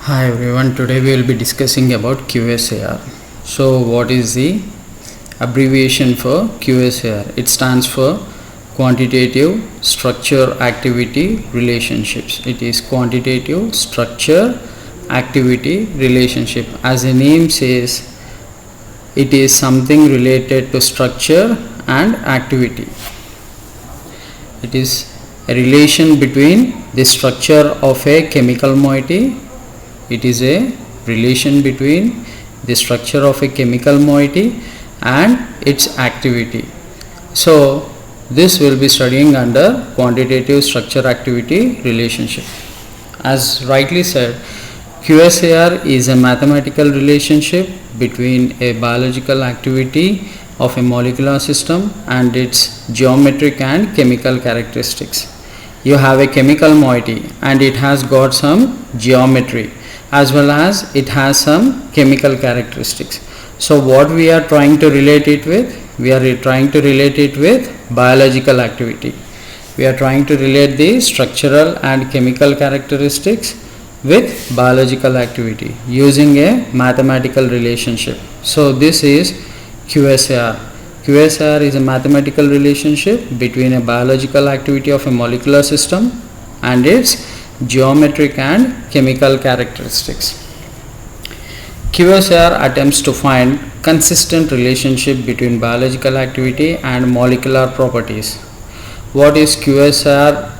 Hi everyone, today we will be discussing about QSAR. So what is the abbreviation for QSAR? It stands for Quantitative Structure Activity Relationships. It is Quantitative Structure Activity Relationship. As the name says, it is something related to structure and activity. It is a relation between the structure of a chemical moiety. It is a relation between the structure of a chemical moiety and its activity. So this will be studying under quantitative structure activity relationship. As rightly said, QSAR is a mathematical relationship between a biological activity of a molecular system and its geometric and chemical characteristics. You have a chemical moiety and it has got some geometry as well as it has some chemical characteristics. So what we are trying to relate it with? We are trying to relate it with biological activity. We are trying to relate the structural and chemical characteristics with biological activity using a mathematical relationship. So this is QSAR. QSAR is a mathematical relationship between a biological activity of a molecular system and its geometric and chemical characteristics. QSAR attempts to find consistent relationship between biological activity and molecular properties. What is QSAR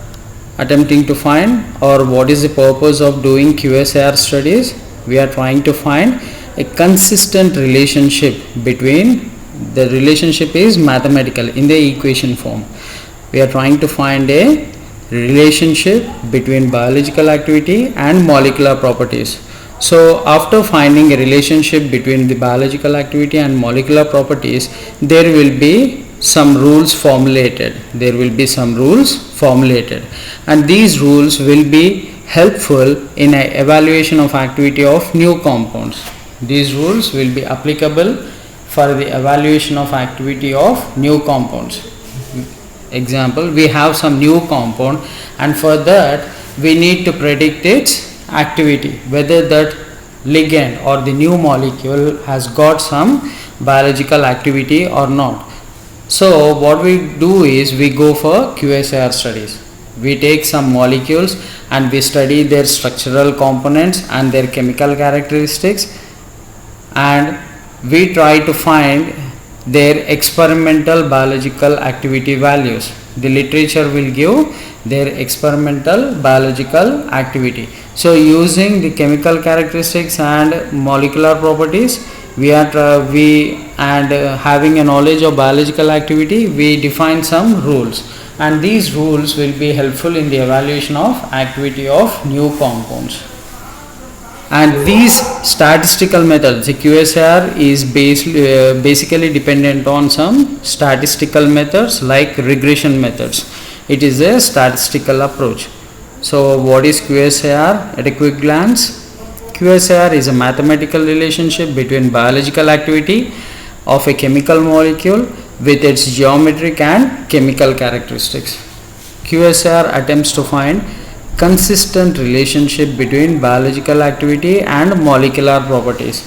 attempting to find, or what is the purpose of doing QSAR studies? We are trying to find a consistent relationship between, the relationship is mathematical in the equation form. We are trying to find a relationship between biological activity and molecular properties. So after finding a relationship between the biological activity and molecular properties, there will be some rules formulated. And these rules will be helpful in an evaluation of activity of new compounds. These rules will be applicable for the evaluation of activity of new compounds. Example, we have some new compound and for that we need to predict its activity, whether that ligand or the new molecule has got some biological activity or not. So what we do is we go for QSAR studies. We take some molecules and we study their structural components and their chemical characteristics, and we try to find their experimental biological activity values. The literature will give their experimental biological activity. So using the chemical characteristics and molecular properties, having a knowledge of biological activity, we define some rules, and these rules will be helpful in the evaluation of activity of new compounds. And these statistical methods, the QSAR is basically dependent on some statistical methods like regression methods. It is a statistical approach. So what is QSAR at a quick glance? QSAR is a mathematical relationship between biological activity of a chemical molecule with its geometric and chemical characteristics. QSAR attempts to find consistent relationship between biological activity and molecular properties,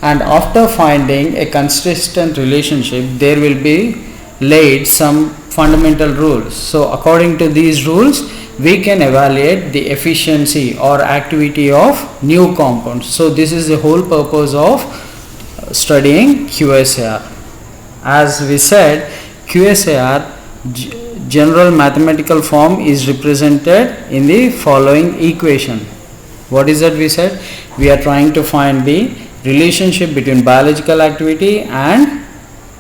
and after finding a consistent relationship there will be laid some fundamental rules. So according to these rules we can evaluate the efficiency or activity of new compounds. So this is the whole purpose of studying QSAR. As we said, QSAR general mathematical form is represented in the following equation. What is that we said? We are trying to find the relationship between biological activity and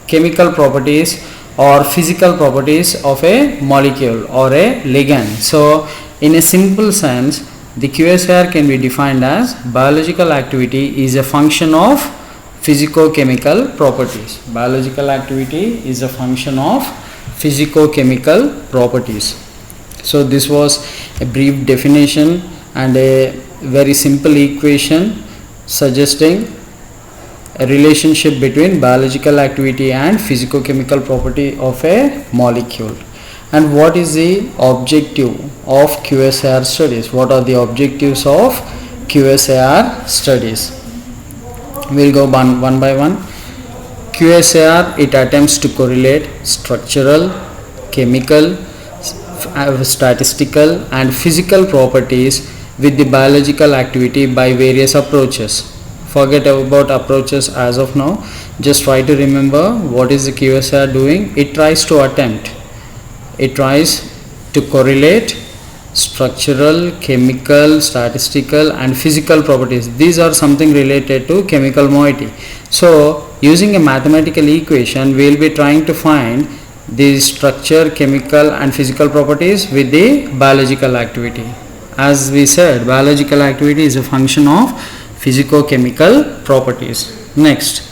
chemical properties or physical properties of a molecule or a ligand. So in a simple sense, the QSAR can be defined as biological activity is a function of physicochemical properties. Biological activity is a function of physicochemical properties. So this was a brief definition and a very simple equation suggesting a relationship between biological activity and physicochemical property of a molecule. And what is the objective of QSAR studies? What are the objectives of QSAR studies. We'll go one by one. QSAR, it attempts to correlate structural, chemical, statistical and physical properties with the biological activity by various approaches. Forget about approaches as of now. Just try to remember what is the QSAR doing. It tries to correlate structural, chemical, statistical and physical properties. These are something related to chemical moiety. So using a mathematical equation, we will be trying to find the structure, chemical and physical properties with the biological activity. As we said, biological activity is a function of physico-chemical properties. Next,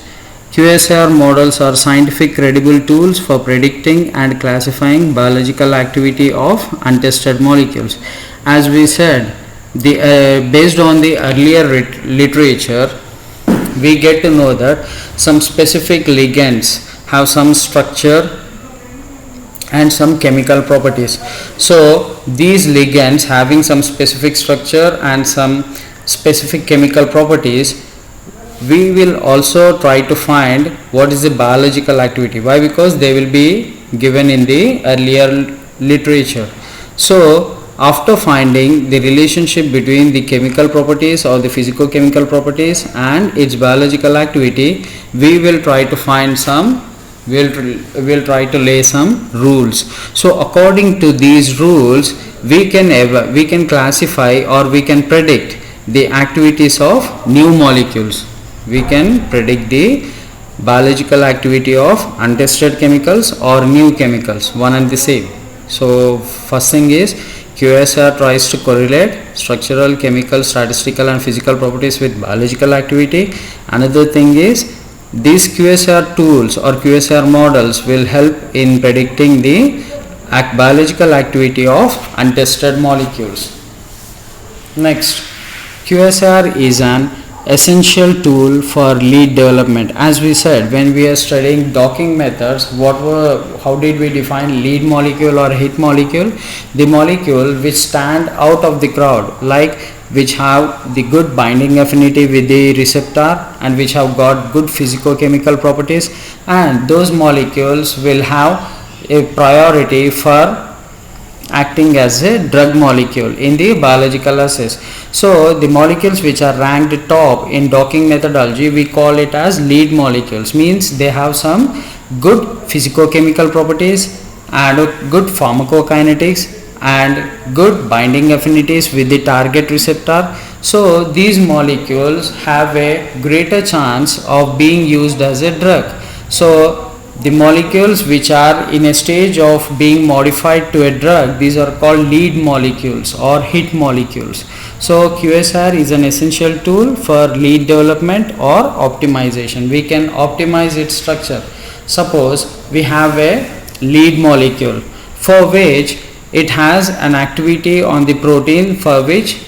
QSAR models are scientific credible tools for predicting and classifying biological activity of untested molecules. As we said, based on the earlier literature, we get to know that some specific ligands have some structure and some chemical properties. So these ligands having some specific structure and some specific chemical properties, we will also try to find what is the biological activity. Why? Because they will be given in the earlier literature. So after finding the relationship between the chemical properties or the physico-chemical properties and its biological activity, we will try to find we'll try to lay some rules. So according to these rules, we can classify or we can predict the activities of new molecules. We can predict the biological activity of untested chemicals or new chemicals, one and the same. So first thing is, QSAR tries to correlate structural, chemical, statistical and physical properties with biological activity. Another thing is, these QSAR tools or QSAR models will help in predicting the biological activity of untested molecules. Next, QSAR is an essential tool for lead development. As we said, when we are studying docking methods, how did we define lead molecule or hit molecule? The molecule which stand out of the crowd, like which have the good binding affinity with the receptor and which have got good physico-chemical properties, and those molecules will have a priority for acting as a drug molecule in the biological assays. So the molecules which are ranked top in docking methodology, we call it as lead molecules. Means they have some good physico-chemical properties and good pharmacokinetics and good binding affinities with the target receptor. So these molecules have a greater chance of being used as a drug. So the molecules which are in a stage of being modified to a drug, these are called lead molecules or hit molecules. So QSAR is an essential tool for lead development or optimization. We can optimize its structure. Suppose we have a lead molecule for which it has an activity on the protein for which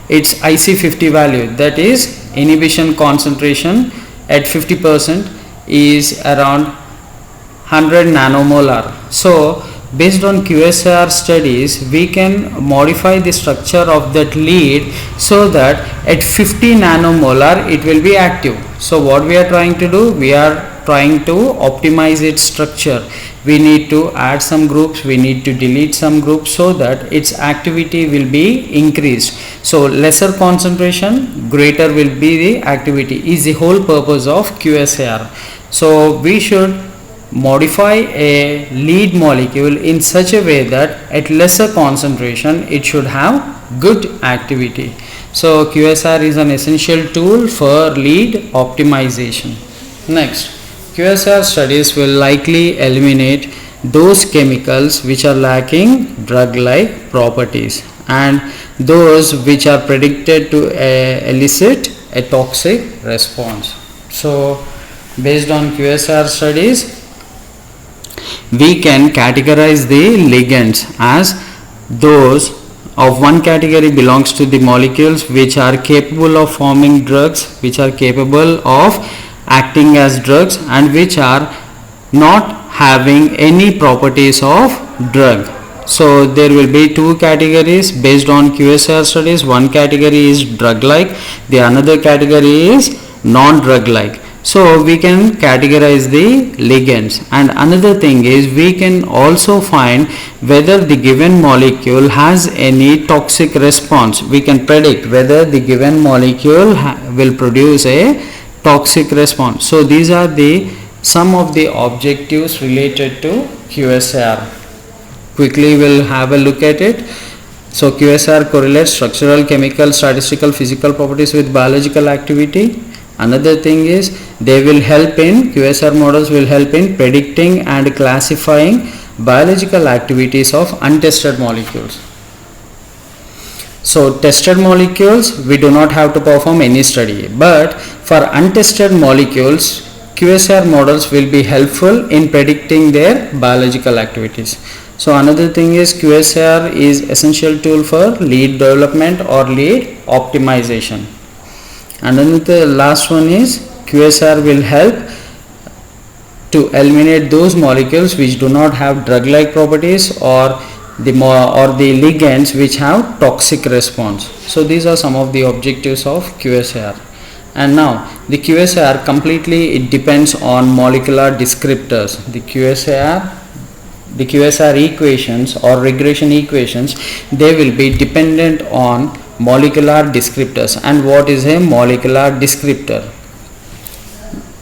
its IC50 value, that is inhibition concentration at 50%, is around 100 nanomolar. So based on QSAR studies, we can modify the structure of that lead so that at 50 nanomolar it will be active. So what we are trying to do, we are trying to optimize its structure. We need to add some groups, we need to delete some groups so that its activity will be increased. So lesser concentration, greater will be the activity, is the whole purpose of QSAR. So we should modify a lead molecule in such a way that at lesser concentration it should have good activity. So QSAR is an essential tool for lead optimization. Next, QSAR studies will likely eliminate those chemicals which are lacking drug-like properties and those which are predicted to elicit a toxic response. So based on QSAR studies, we can categorize the ligands as those of one category belongs to the molecules which are capable of forming drugs, which are capable of acting as drugs and which are not having any properties of drug. So there will be two categories based on QSAR studies. One category is drug like, the another category is non-drug like. So we can categorize the ligands, and another thing is we can also find whether the given molecule has any toxic response. We can predict whether the given molecule will produce a toxic response. So these are the some of the objectives related to QSAR. Quickly we'll have a look at it. So QSAR correlates structural, chemical, statistical, physical properties with biological activity. Another thing is they will help in QSAR models will help in predicting and classifying biological activities of untested molecules. So tested molecules we do not have to perform any study, but for untested molecules QSAR models will be helpful in predicting their biological activities. So another thing is QSAR is essential tool for lead development or lead optimization. And then the last one is QSAR will help to eliminate those molecules which do not have drug-like properties or the ligands which have toxic response. So these are some of the objectives of QSAR. And now the QSAR completely it depends on molecular descriptors. The QSAR equations or regression equations, they will be dependent on molecular descriptors. And what is a molecular descriptor?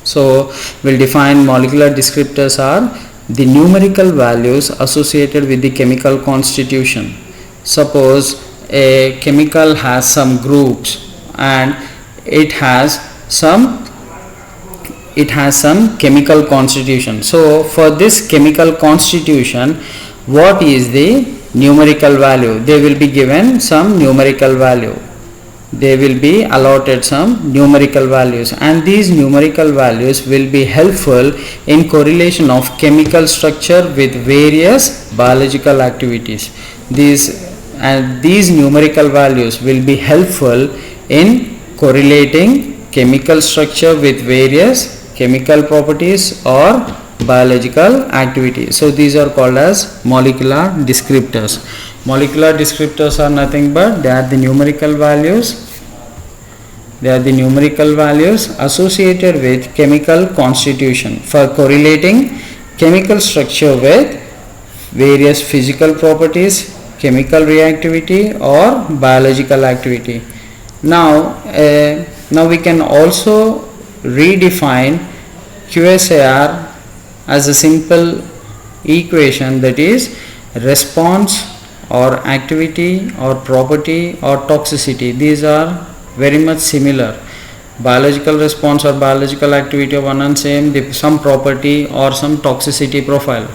So we'll define molecular descriptors are the numerical values associated with the chemical constitution. Suppose a chemical has some groups and it has some chemical constitution. So for this chemical constitution, what is the numerical value? They will be given some numerical value. They will be allotted some numerical values, and these numerical values will be helpful in correlation of chemical structure with various biological activities. These numerical values will be helpful in correlating chemical structure with various chemical properties or biological activity. So these are called as molecular descriptors. Molecular descriptors are nothing but they are the numerical values. They are the numerical values associated with chemical constitution for correlating chemical structure with various physical properties, chemical reactivity or biological activity. Now we can also redefine QSAR as a simple equation, that is response or activity or property or toxicity. These are very much similar. Biological response or biological activity are one and same, some property or some toxicity profile.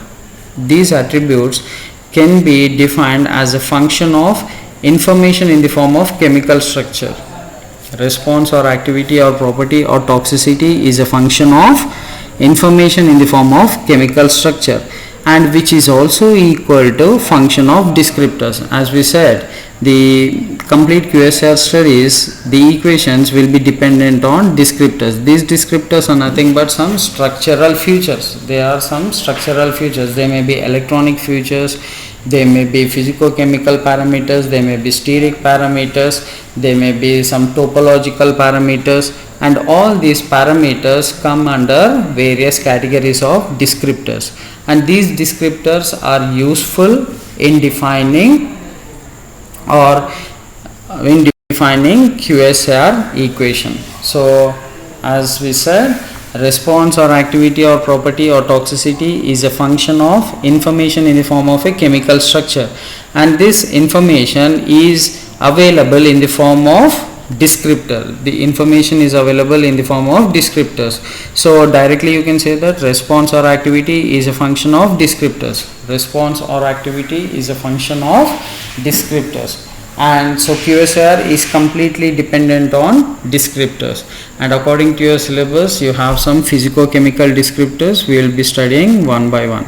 These attributes can be defined as a function of information in the form of chemical structure. Response or activity or property or toxicity is a function of information in the form of chemical structure, and which is also equal to function of descriptors. As we said, the complete QSAR studies, the equations will be dependent on descriptors. These descriptors are nothing but some structural features. They are some structural features. They may be electronic features, they may be physicochemical parameters, they may be steric parameters, they may be some topological parameters, and all these parameters come under various categories of descriptors, and these descriptors are useful in defining QSAR equation. So as we said, response or activity or property or toxicity is a function of information in the form of a chemical structure, and this information is available in the form of descriptor. The information is available in the form of descriptors. So directly you can say that response or activity is a function of descriptors. Response or activity is a function of descriptors. And so QSAR is completely dependent on descriptors, and according to your syllabus you have some physicochemical descriptors we will be studying one by one,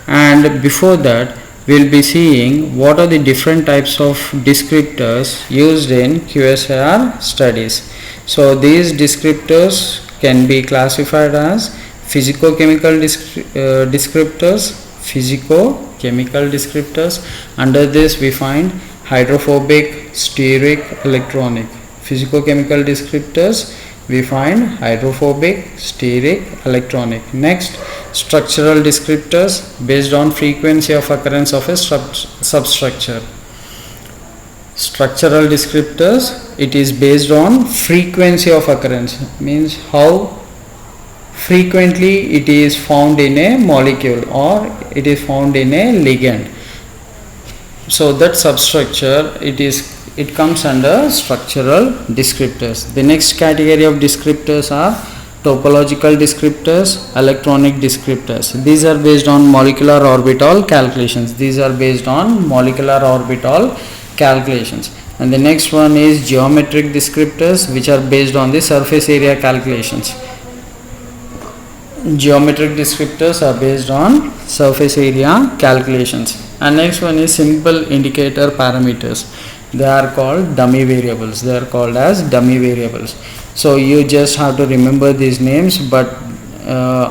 and before that we will be seeing what are the different types of descriptors used in QSAR studies. So these descriptors can be classified as physicochemical descriptors, chemical descriptors. Under this we find hydrophobic, steric, electronic. Physicochemical descriptors we find hydrophobic, steric, electronic. Next, structural descriptors based on frequency of occurrence of a substructure. Structural descriptors, it is based on frequency of occurrence, means how frequently it is found in a molecule or it is found in a ligand. So that substructure, it comes under structural descriptors. The next category of descriptors are topological descriptors, electronic descriptors. These are based on molecular orbital calculations. And the next one is geometric descriptors, which are based on the surface area calculations. Geometric descriptors are based on surface area calculations. And next one is simple indicator parameters. They are called dummy variables. So you just have to remember these names, but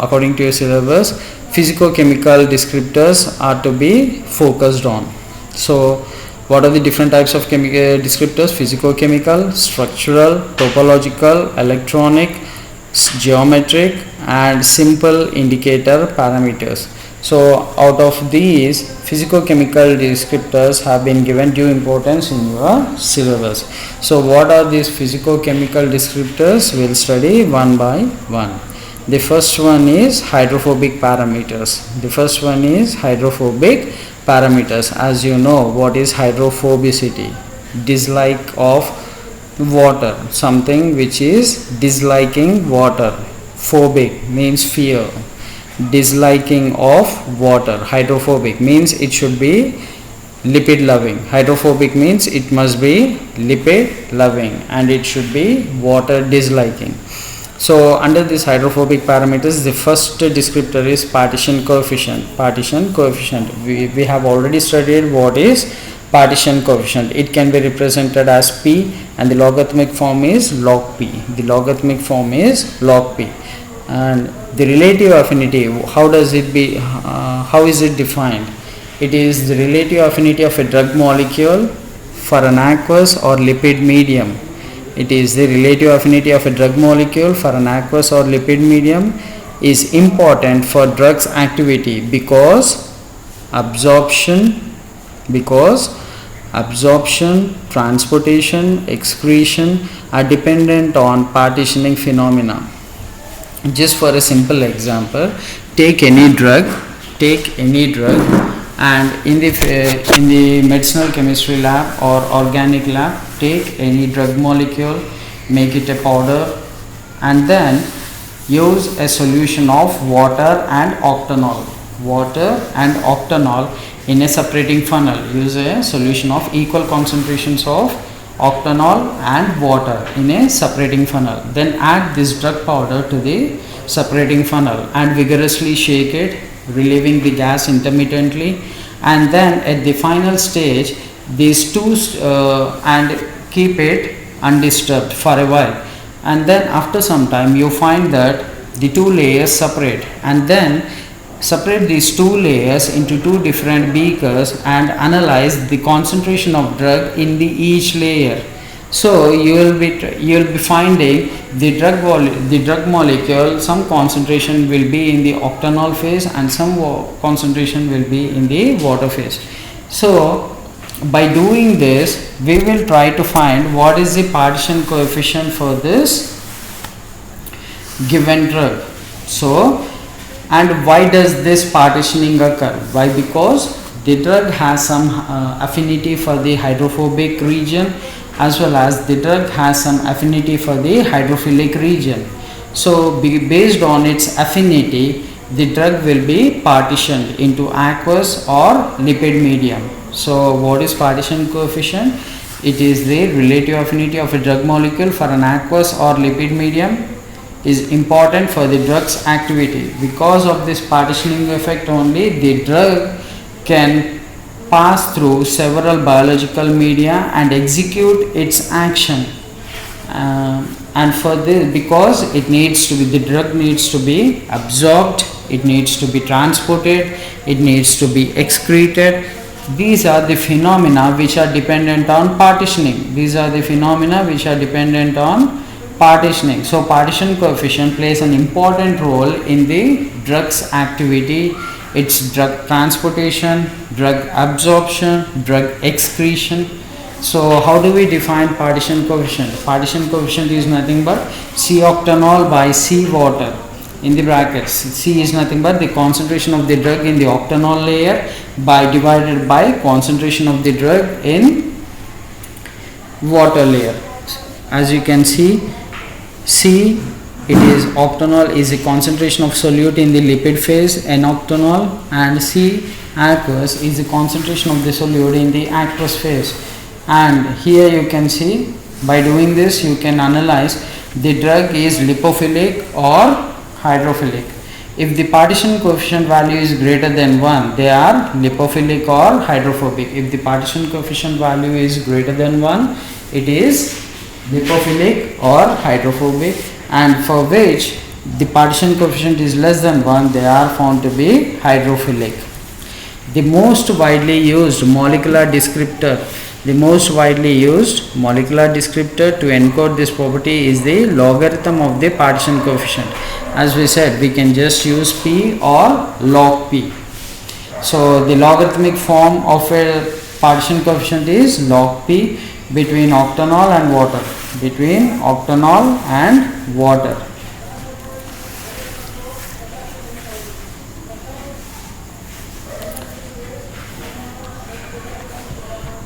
according to your syllabus, physicochemical descriptors are to be focused on. So what are the different types of descriptors? Physicochemical, structural, topological, electronic, geometric, and simple indicator parameters. So out of these, physicochemical descriptors have been given due importance in your syllabus. So what are these physicochemical descriptors? We'll study one by one. The first one is hydrophobic parameters. As you know, what is hydrophobicity? Dislike of water, something which is disliking water. Phobic means fear. Disliking of water. Hydrophobic means it should be lipid loving. Hydrophobic means it must be lipid loving and it should be water disliking. So under this hydrophobic parameters, the first descriptor is partition coefficient. We have already studied what is partition coefficient. It can be represented as P and the logarithmic form is log P. And the relative affinity, how is it defined? It is the relative affinity of a drug molecule for an aqueous or lipid medium. Is important for drug's activity because absorption, transportation, excretion are dependent on partitioning phenomena. Just for a simple example, take any drug and in the medicinal chemistry lab or organic lab, take any drug molecule, make it a powder, and then use a solution of water and octanol in a separating funnel. Use a solution of equal concentrations of octanol and water in a separating funnel. Then add this drug powder to the separating funnel and vigorously shake it, relieving the gas intermittently, and then at the final stage these two and keep it undisturbed for a while, and then after some time you find that the two layers separate, and then separate these two layers into two different beakers and analyze the concentration of drug in each layer. So you will be finding the drug molecule, some concentration will be in the octanol phase and some concentration will be in the water phase. So by doing this, we will try to find what is the partition coefficient for this given drug. So, and why does this partitioning occur? Why? Because the drug has some affinity for the hydrophobic region, as well as the drug has some affinity for the hydrophilic region. So based on its affinity, the drug will be partitioned into aqueous or lipid medium. So what is partition coefficient? It is the relative affinity of a drug molecule for an aqueous or lipid medium, is important for the drug's activity. Because of this partitioning effect only, the drug can pass through several biological media and execute its action, and for this, because the drug needs to be absorbed it needs to be transported, it needs to be excreted. These are the phenomena which are dependent on partitioning. These are the phenomena which are dependent on partitioning. So partition coefficient plays an important role in the drug's activity. It's drug transportation, drug absorption, drug excretion. So how do we define partition coefficient? Partition coefficient is nothing but C octanol by C water in the brackets. C is nothing but the concentration of the drug in the octanol layer by divided by concentration of the drug in water layer. As you can see, C, it is octanol is a concentration of solute in the lipid phase, N-octanol, and C aqueous is the concentration of the solute in the aqueous phase. And here you can see, by doing this you can analyze the drug is lipophilic or hydrophilic. If the partition coefficient value is greater than 1, they are lipophilic or hydrophobic. If the partition coefficient value is greater than 1, it is lipophilic or hydrophobic, and for which the partition coefficient is less than 1, they are found to be hydrophilic. The most widely used molecular descriptor to encode this property is the logarithm of the partition coefficient. As we said, we can just use P or log P. So the logarithmic form of a partition coefficient is log P between octanol and water. Between octanol and water.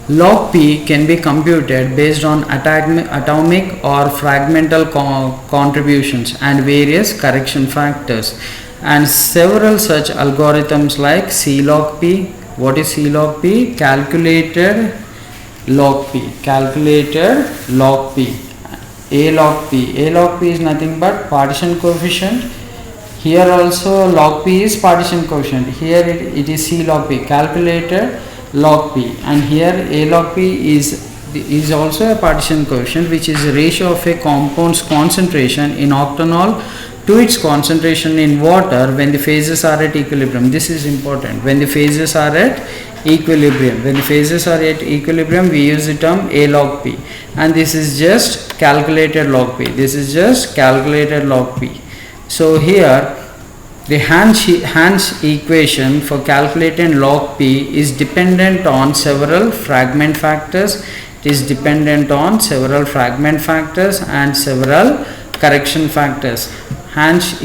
Log P can be computed based on atomic or fragmental contributions and various correction factors, and several such algorithms like C log P. What is C log P? Calculated log P. Calculated log P. A log P. A log P is nothing but partition coefficient. Here also log P is partition coefficient. Here it is C log P. Calculated log P, and here A log P is also a partition coefficient, which is a ratio of a compound's concentration in octanol to its concentration in water when the phases are at equilibrium. This is important. When the phases are at equilibrium. When the phases are at equilibrium, we use the term A log P, and this is just calculated log P. This is just calculated log P. So here the Hans equation for calculating log P is dependent on several fragment factors. It is dependent on several fragment factors and several correction factors. Hans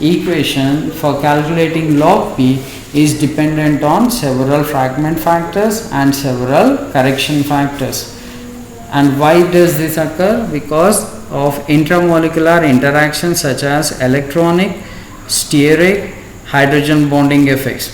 equation for calculating log P is dependent on several fragment factors and several correction factors. And why does this occur? Because of intramolecular interactions such as electronic, steric, hydrogen bonding effects.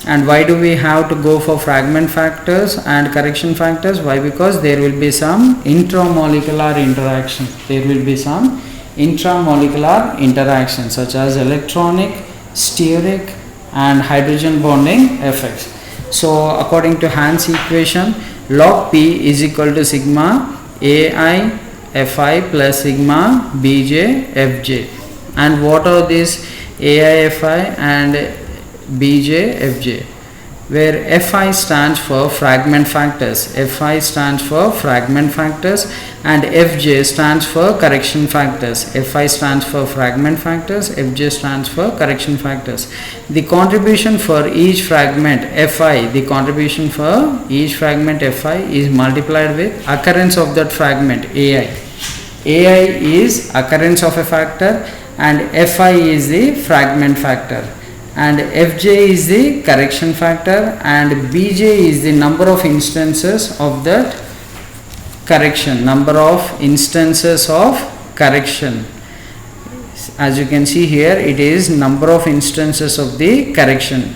And why do we have to go for fragment factors and correction factors? Why? Because there will be some intramolecular interactions. There will be some intramolecular interactions such as electronic, steric, and hydrogen bonding effects. So according to Hans equation, log P is equal to sigma AI Fi plus sigma Bj Fj. And what are these AI Fi and Bj Fj? Where Fi stands for fragment factors, Fi stands for fragment factors, and Fj stands for correction factors. Fi stands for fragment factors, Fj stands for correction factors. The contribution for each fragment Fi, the contribution for each fragment Fi is multiplied with occurrence of that fragment Ai. Ai is occurrence of a factor and Fi is the fragment factor, and Fj is the correction factor, and Bj is the number of instances of that correction, number of instances of correction. As you can see here, it is number of instances of the correction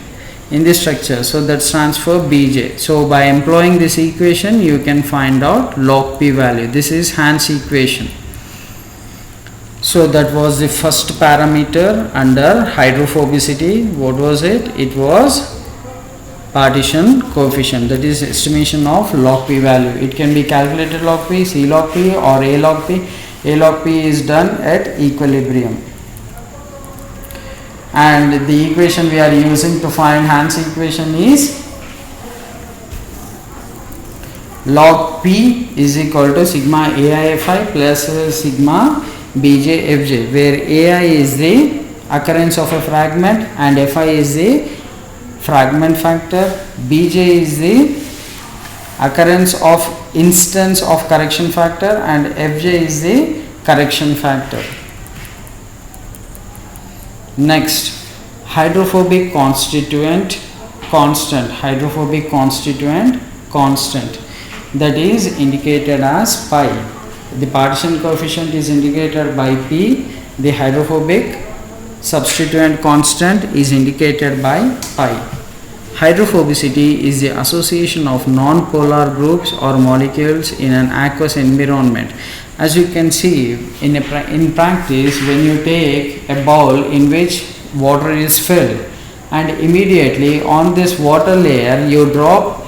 in this structure, so that stands for Bj. So by employing this equation you can find out log P value. This is Hans equation. So that was the first parameter under hydrophobicity. What was it? It was partition coefficient, that is estimation of log P value. It can be calculated log P, C log P, or A log P. A log P is done at equilibrium. and the equation we are using to find Hans equation is log P is equal to sigma AIFI plus sigma BJFJ, where AI is the occurrence of a fragment and Fi is the fragment factor, Bj is the occurrence of instance of correction factor, and Fj is the correction factor. Next, hydrophobic constituent constant, hydrophobic constituent constant, that is indicated as pi. The partition coefficient is indicated by P. The hydrophobic substituent constant is indicated by pi. Hydrophobicity is the association of non-polar groups or molecules in an aqueous environment. As you can see in practice, when you take a bowl in which water is filled and immediately on this water layer you drop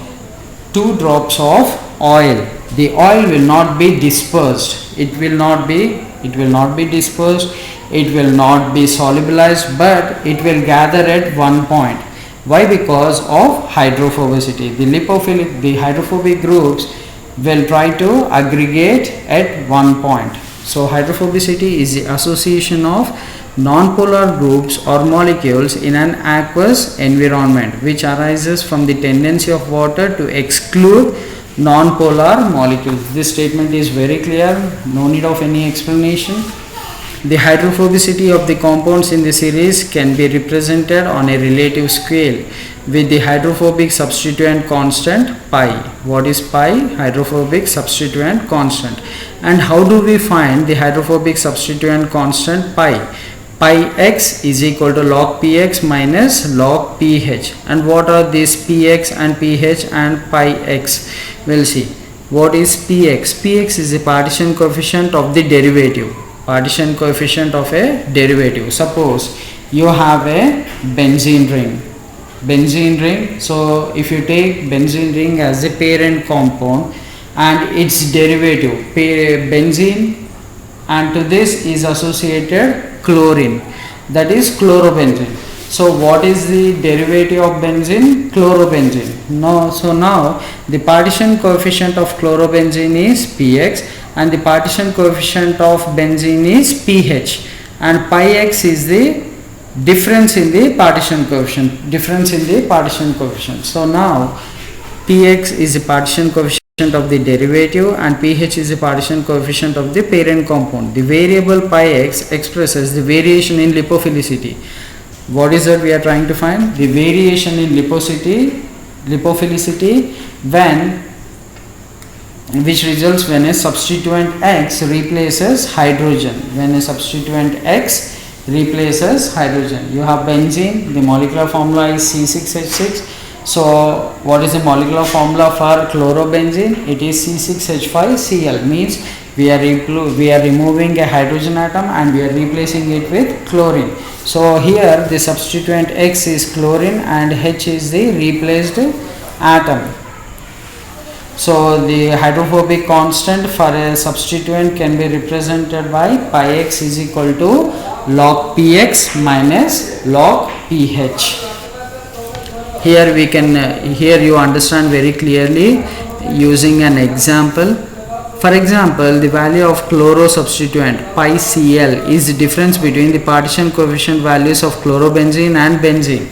2 drops of oil, the oil will not be dispersed, it will not be dispersed, it will not be solubilized, but it will gather at one point. Why? Because of hydrophobicity. The hydrophobic groups will try to aggregate at one point. So hydrophobicity is the association of non-polar groups or molecules in an aqueous environment, which arises from the tendency of water to exclude non-polar molecules. This statement is very clear, no need of any explanation. The hydrophobicity of the compounds in the series can be represented on a relative scale with the hydrophobic substituent constant pi. What is pi? Hydrophobic substituent constant. And how do we find the hydrophobic substituent constant pi? Pi x is equal to log px minus log pH. And what are these px and pH and pi x? We'll see. What is px? Px is the partition coefficient of the derivative. Partition coefficient of a derivative. Suppose you have a benzene ring. So if you take benzene ring as the parent compound and its derivative benzene, and to this is associated chlorine, that is chlorobenzene. So what is the derivative of benzene? Chlorobenzene. So now the partition coefficient of chlorobenzene is px and the partition coefficient of benzene is pH, and pi x is the difference in the partition coefficient. So now px is the partition coefficient of the derivative and pH is the partition coefficient of the parent compound. The variable pi x expresses the variation in lipophilicity. What is that we are trying to find? The variation in lipophilicity which results when a substituent X replaces hydrogen. You have benzene, the molecular formula is C6H6. So what is the molecular formula for chlorobenzene? It is C6H5Cl, means we are removing a hydrogen atom and we are replacing it with chlorine. So here the substituent X is chlorine and H is the replaced atom. So the hydrophobic constant for a substituent can be represented by pi x is equal to log px minus log pH. Here you understand very clearly using an example. For example, the value of chloro substituent pi Cl is the difference between the partition coefficient values of chlorobenzene and benzene.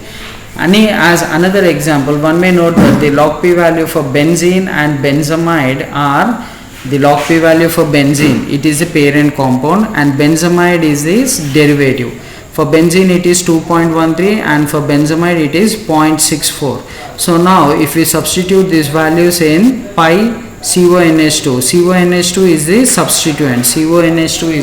As another example, one may note that the log p value for benzene and benzamide are the log p value for benzene, it is a parent compound, and benzamide is its derivative. For benzene it is 2.13 and for benzamide it is 0.64. So now if we substitute these values in pi CONH2, CONH2 is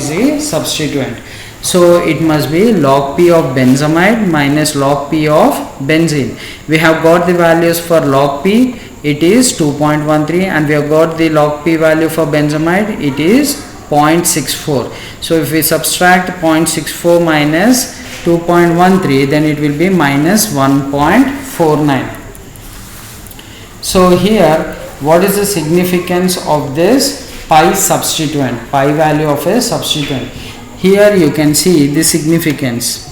the substituent. So it must be log p of benzamide minus log p of benzene. We have got the values for log p, it is 2.13, and we have got the log p value for benzamide, it is 0.64. So if we subtract 0.64 minus 2.13, then it will be minus 1.49. So here, what is the significance of this pi substituent, pi value of a substituent? Here you can see the significance.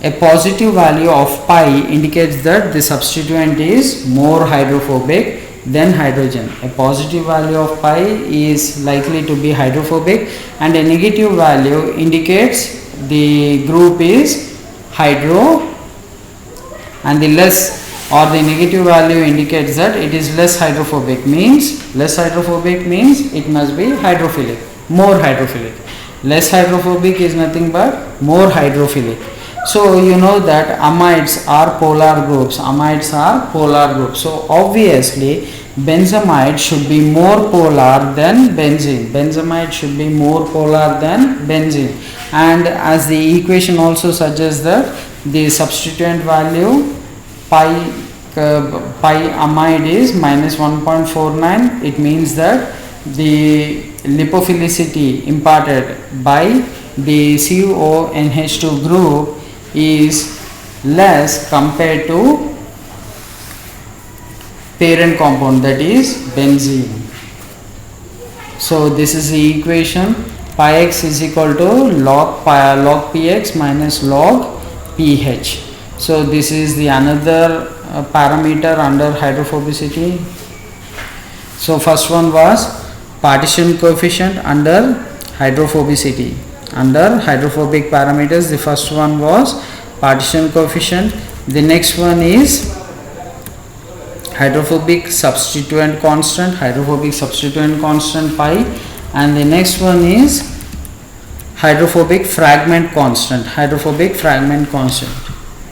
A positive value of pi indicates that the substituent is more hydrophobic than hydrogen. A positive value of pi is likely to be hydrophobic, and a negative value indicates the group is hydro, and the less or the negative value indicates that it is less hydrophobic, means it must be hydrophilic, more hydrophilic. Less hydrophobic is nothing but more hydrophilic. So you know that amides are polar groups. So obviously benzamide should be more polar than benzene. And as the equation also suggests that the substituent value pi amide is minus 1.49, it means that the lipophilicity imparted by the CONH2 group is less compared to parent compound, that is benzene. So this is the equation. Pi x is equal to log px minus log pH. So this is the another parameter under hydrophobicity. So first one was partition coefficient under hydrophobicity. Under hydrophobic parameters, the first one was partition coefficient. The next one is hydrophobic substituent constant pi, and the next one is hydrophobic fragment constant.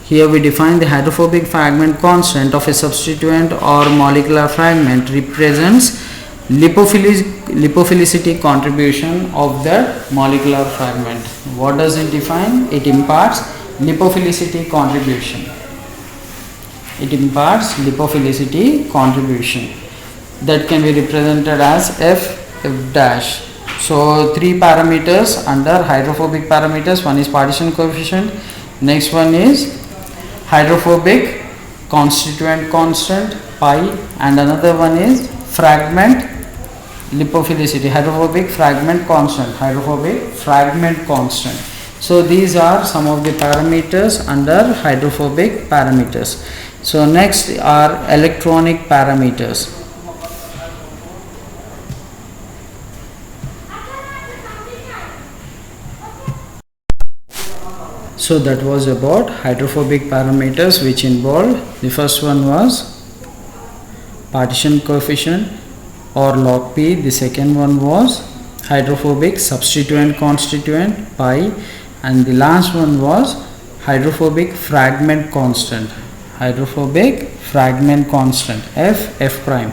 Here we define the hydrophobic fragment constant of a substituent or molecular fragment represents lipophilicity contribution of that molecular fragment. What does it define? It imparts lipophilicity contribution. That can be represented as F dash. So three parameters under hydrophobic parameters. One is partition coefficient, next one is hydrophobic constituent constant pi, and another one is fragment lipophilicity, hydrophobic fragment constant. So these are some of the parameters under hydrophobic parameters. So next are electronic parameters. So that was about hydrophobic parameters, which involved, the first one was partition coefficient or log P, the second one was hydrophobic substituent constituent pi, and the last one was hydrophobic fragment constant F prime.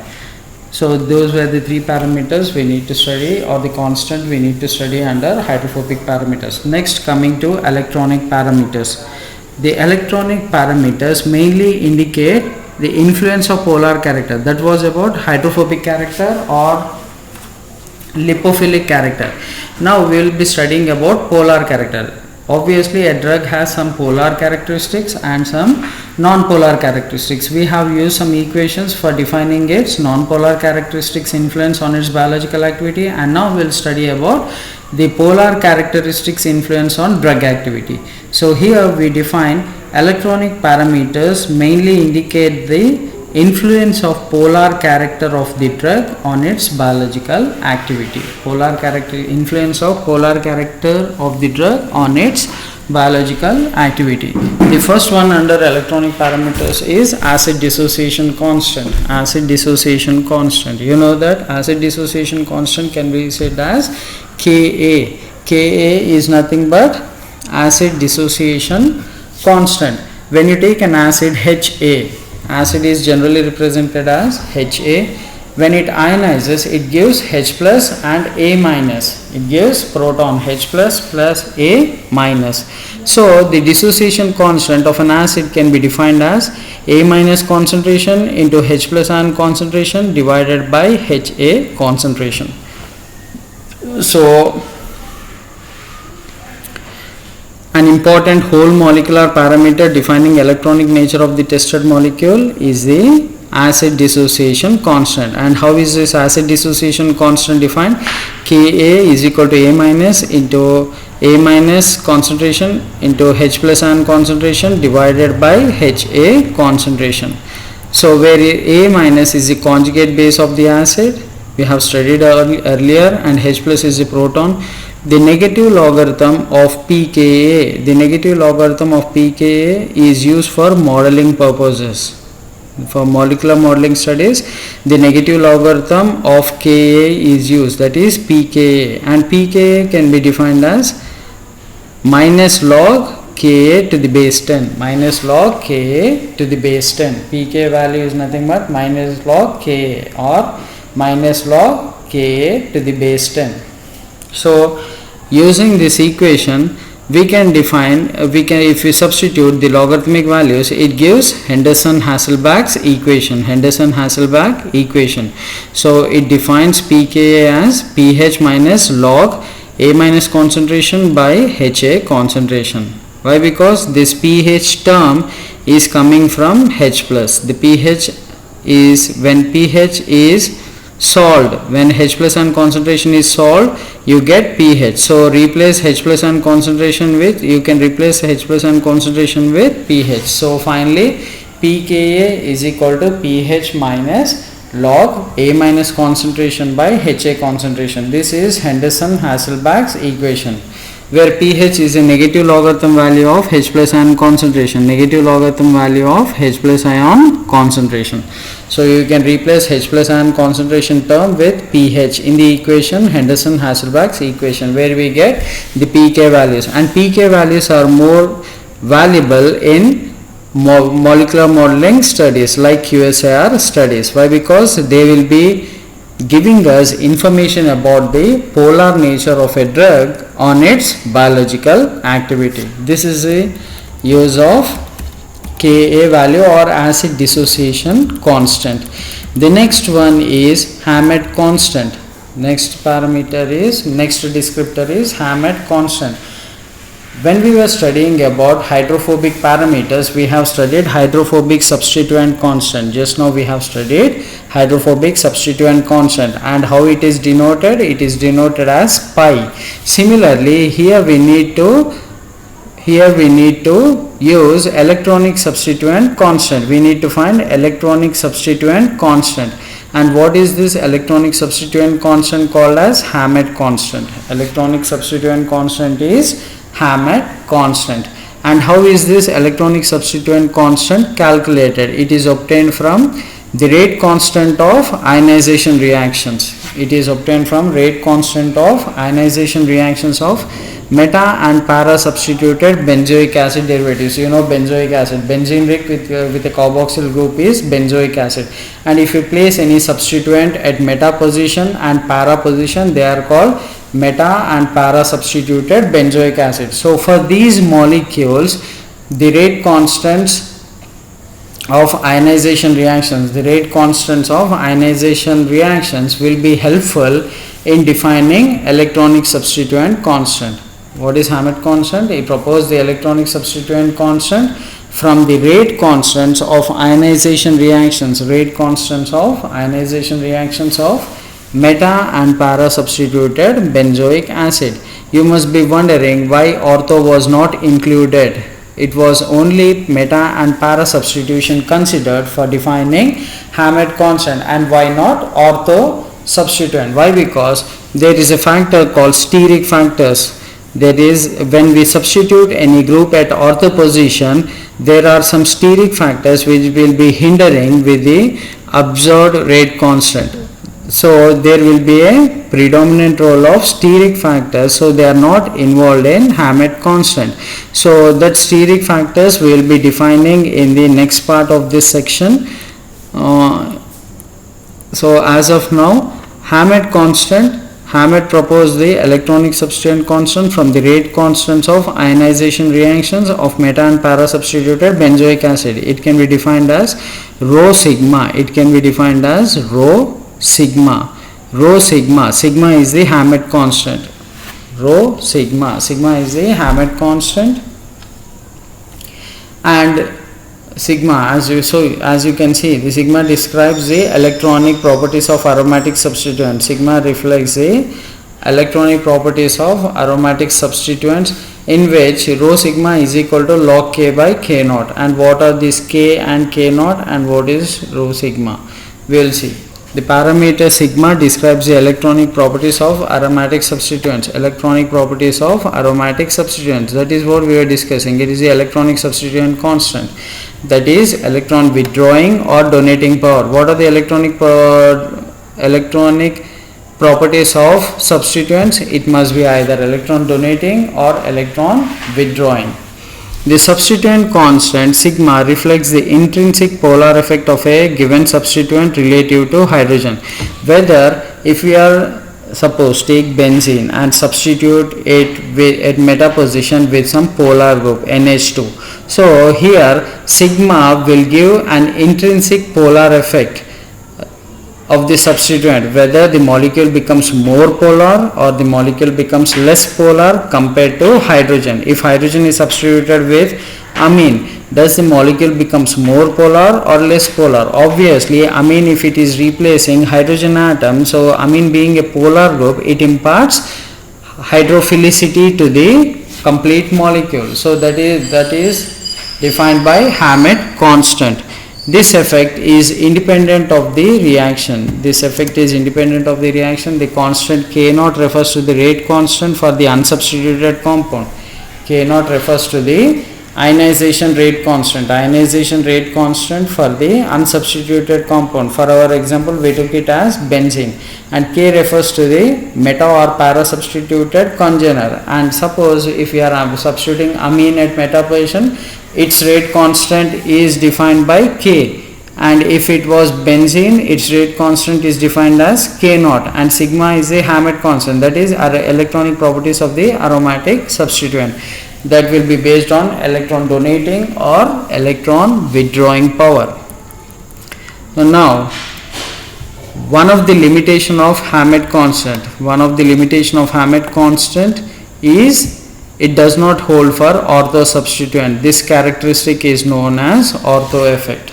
So those were the three parameters we need to study, or the constant we need to study under hydrophobic parameters. Next, coming to electronic parameters. The electronic parameters mainly indicate the influence of polar character. That was about hydrophobic character or lipophilic character. Now we will be studying about polar character. Obviously a drug has some polar characteristics and some non-polar characteristics. We have used some equations for defining its non-polar characteristics influence on its biological activity, and now we will study about the polar characteristics influence on drug activity. So here we define electronic parameters mainly indicate the influence of polar character of the drug on its biological activity. Influence of polar character of the drug on its biological activity. The first one under electronic parameters is acid dissociation constant. You know that acid dissociation constant can be said as Ka. Ka is nothing but acid dissociation constant. When you take an acid Ha, acid is generally represented as Ha. When it ionizes, it gives H plus and A minus. It gives proton H plus plus A minus. So the dissociation constant of an acid can be defined as A minus concentration into H plus ion concentration divided by Ha concentration. So an important whole molecular parameter defining electronic nature of the tested molecule is the acid dissociation constant. And how is this acid dissociation constant defined? Ka is equal to A minus into A minus concentration into H plus ion concentration divided by Ha concentration. So where A minus is the conjugate base of the acid, we have studied earlier, and H plus is the proton. The negative logarithm of pKa, the negative logarithm of pKa is used for modeling purposes. For molecular modeling studies, the negative logarithm of Ka is used, that is pKa, and pKa can be defined as minus log Ka to the base 10, minus log Ka to the base 10. pKa value is nothing but minus log Ka or minus log Ka to the base 10. So using this equation, we can define, if we substitute the logarithmic values, it gives Henderson-Hasselbalch's equation, Henderson-Hasselbalch equation. So it defines pKa as pH minus log A minus concentration by Ha concentration. Why? Because this pH term is coming from H plus. The pH is, when pH is solved, when H plus ion concentration is solved, you get pH. So replace H plus ion concentration with, you can replace H plus ion concentration with pH. So finally pKa is equal to pH minus log A minus concentration by Ha concentration. This is Henderson-Hasselbalch's equation, where pH is a negative logarithm value of H plus ion concentration, negative logarithm value of H plus ion concentration. So you can replace H plus ion concentration term with pH in the equation, Henderson-Hasselbalch's equation, where we get the pK values, and pK values are more valuable in molecular modeling studies like QSAR studies. Why? Because they will be giving us information about the polar nature of a drug on its biological activity. This is a use of Ka value or acid dissociation constant. The next one is Hammett constant. Next parameter is, next descriptor is Hammett constant. When we were studying about hydrophobic parameters, we have studied hydrophobic substituent constant. Just now we have studied hydrophobic substituent constant, and how it is denoted? It is denoted as pi. Similarly, here we need to use electronic substituent constant. We need to find electronic substituent constant. And what is this electronic substituent constant called as? Hammett constant. Electronic substituent constant is Hammett constant. And how is this electronic substituent constant calculated? It is obtained from the rate constant of ionization reactions. It is obtained from rate constant of ionization reactions of meta and para substituted benzoic acid derivatives. You know benzoic acid, benzene ring with a carboxyl group is benzoic acid, and if you place any substituent at meta position and para position, they are called meta and para substituted benzoic acid. So for these molecules, the rate constants of ionization reactions, will be helpful in defining electronic substituent constant. What is Hammett constant? He proposed the electronic substituent constant from the rate constants of ionization reactions, of meta and para substituted benzoic acid. You must be wondering why ortho was not included. It was only meta and para substitution considered for defining Hammett constant, and why not ortho substituent? Why? Because there is a factor called steric factors. That is, when we substitute any group at ortho position, there are some steric factors which will be hindering with the observed rate constant. So there will be a predominant role of steric factors, so they are not involved in Hammett constant. So that steric factors we will be defining in the next part of this section. So as of now, Hammett constant, Hammett proposed the electronic substituent constant from the rate constants of ionization reactions of meta and para substituted benzoic acid. It can be defined as rho sigma. Rho sigma is the Hammett constant. Rho sigma is the Hammett constant. And sigma, as you can see, the sigma describes the electronic properties of aromatic substituent. Sigma reflects the electronic properties of aromatic substituents, in which rho sigma is equal to log k by k naught. And what are these k and k naught, and what is rho sigma? We will see. The parameter sigma describes the electronic properties of aromatic substituents. Electronic properties of aromatic substituents, that is what we are discussing. It is the electronic substituent constant, that is electron withdrawing or donating power. What are the electronic properties of substituents? It must be either electron donating or electron withdrawing. The substituent constant sigma reflects the intrinsic polar effect of a given substituent relative to hydrogen. Whether if we are suppose take benzene and substitute it at meta position with some polar group NH2. So here sigma will give an intrinsic polar effect of the substituent, whether the molecule becomes more polar or the molecule becomes less polar compared to hydrogen. If hydrogen is substituted with amine, does the molecule becomes more polar or less polar? Obviously amine, if it is replacing hydrogen atom, so amine being a polar group, it imparts hydrophilicity to the complete molecule. So that is defined by Hammett constant. This effect is independent of the reaction. The constant K naught refers to the rate constant for the unsubstituted compound. K naught refers to the ionization rate constant. Ionization rate constant for the unsubstituted compound. For our example, we took it as benzene. And K refers to the meta or para substituted congener. And suppose if we are substituting amine at meta position, its rate constant is defined by K, and if it was benzene, its rate constant is defined as K naught, and sigma is a Hammett constant, that is electronic properties of the aromatic substituent, that will be based on electron donating or electron withdrawing power. So now one of the limitation of Hammett constant is it does not hold for ortho substituent. This characteristic is known as ortho effect.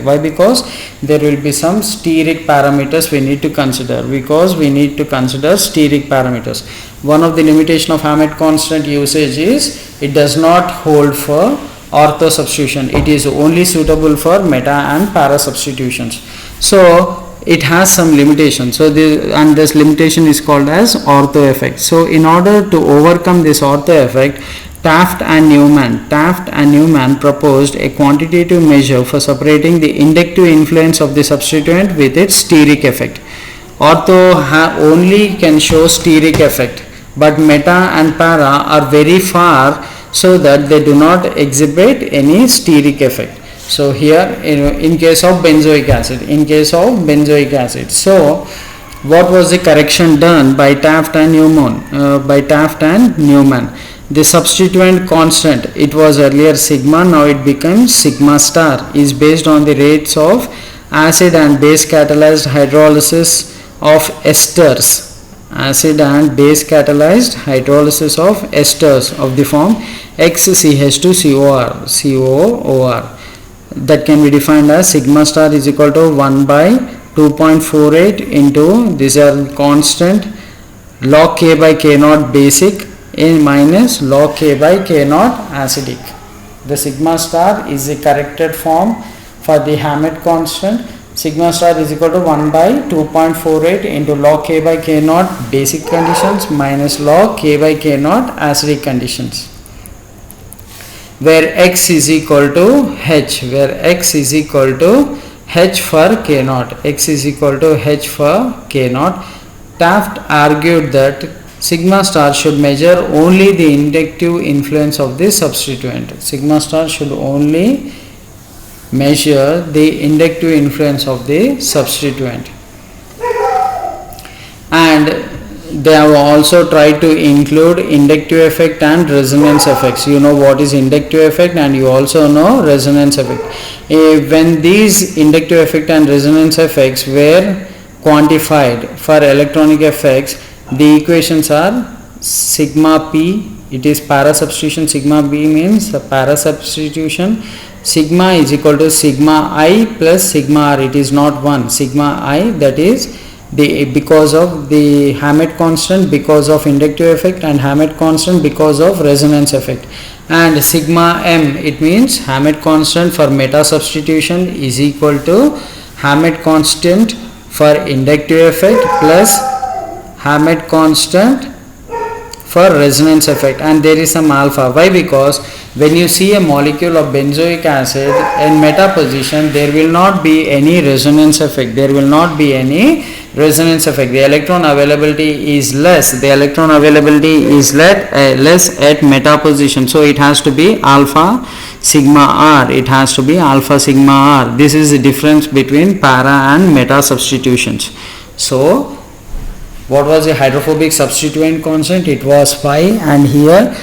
Why? Because there will be some steric parameters we need to consider. Steric parameters. One of the limitation of Hammett constant usage is it does not hold for ortho substitution. It is only suitable for meta and para substitutions. So it has some limitation. So this limitation is called as ortho effect. So in order to overcome this ortho effect, Taft and Newman proposed a quantitative measure for separating the inductive influence of the substituent with its steric effect. Ortho only can show steric effect, but meta and para are very far, so that they do not exhibit any steric effect. So here in case of benzoic acid, so what was the correction done by Taft and Newman? The substituent constant, it was earlier sigma, now it becomes sigma star, is based on the rates of acid and base catalyzed hydrolysis of esters. Of the form XCH2COR. That can be defined as sigma star is equal to 1 by 2.48 into, these are constant, log K by K naught basic in minus log K by K naught acidic. The sigma star is the corrected form for the Hammett constant. Sigma star is equal to 1 by 2.48 into log K by K naught basic conditions minus log K by K naught acidic conditions, where X is equal to H, for K naught. Taft argued that sigma star should measure only the inductive influence of the substituent. And they have also tried to include inductive effect and resonance effects. You know what is inductive effect, and you also know resonance effect. When these inductive effect and resonance effects were quantified for electronic effects, the equations are sigma p It is para substitution. Sigma B means the para substitution. Sigma is equal to sigma I plus sigma R. It is not 1. Sigma I, that is because of the Hammett constant, because of inductive effect, and Hammett constant because of resonance effect. And sigma M, it means Hammett constant for meta substitution is equal to Hammett constant for inductive effect plus Hammett constant for resonance effect, and there is some alpha. Why? Because when you see a molecule of benzoic acid in meta position, there will not be any resonance effect. The electron availability is less. Less at meta position. So it has to be alpha sigma R. This is the difference between para and meta substitutions. So what was the hydrophobic substituent constant? It was phi, and here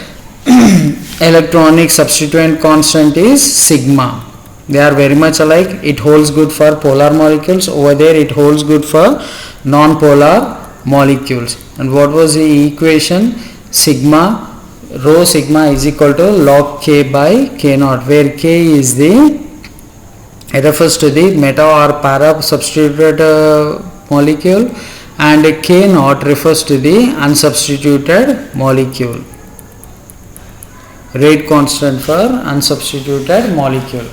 electronic substituent constant is sigma. They are very much alike. It holds good for polar molecules. Over there it holds good for non-polar molecules. And what was the equation? Sigma, rho sigma is equal to log K by K naught, where K is it refers to the meta or para substituted molecule, and K naught refers to the unsubstituted molecule, rate constant for unsubstituted molecule.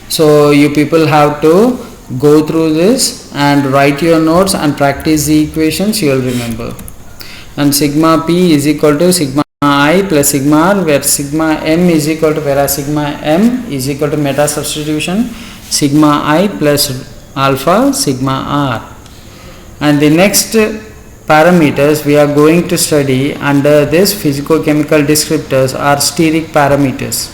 So you people have to go through this and write your notes and practice the equations. You will remember. And sigma P is equal to sigma I plus sigma R, where sigma M is equal to, whereas sigma M is equal to meta substitution sigma I plus alpha sigma R. And the next parameters we are going to study under this physico-chemical descriptors are steric parameters.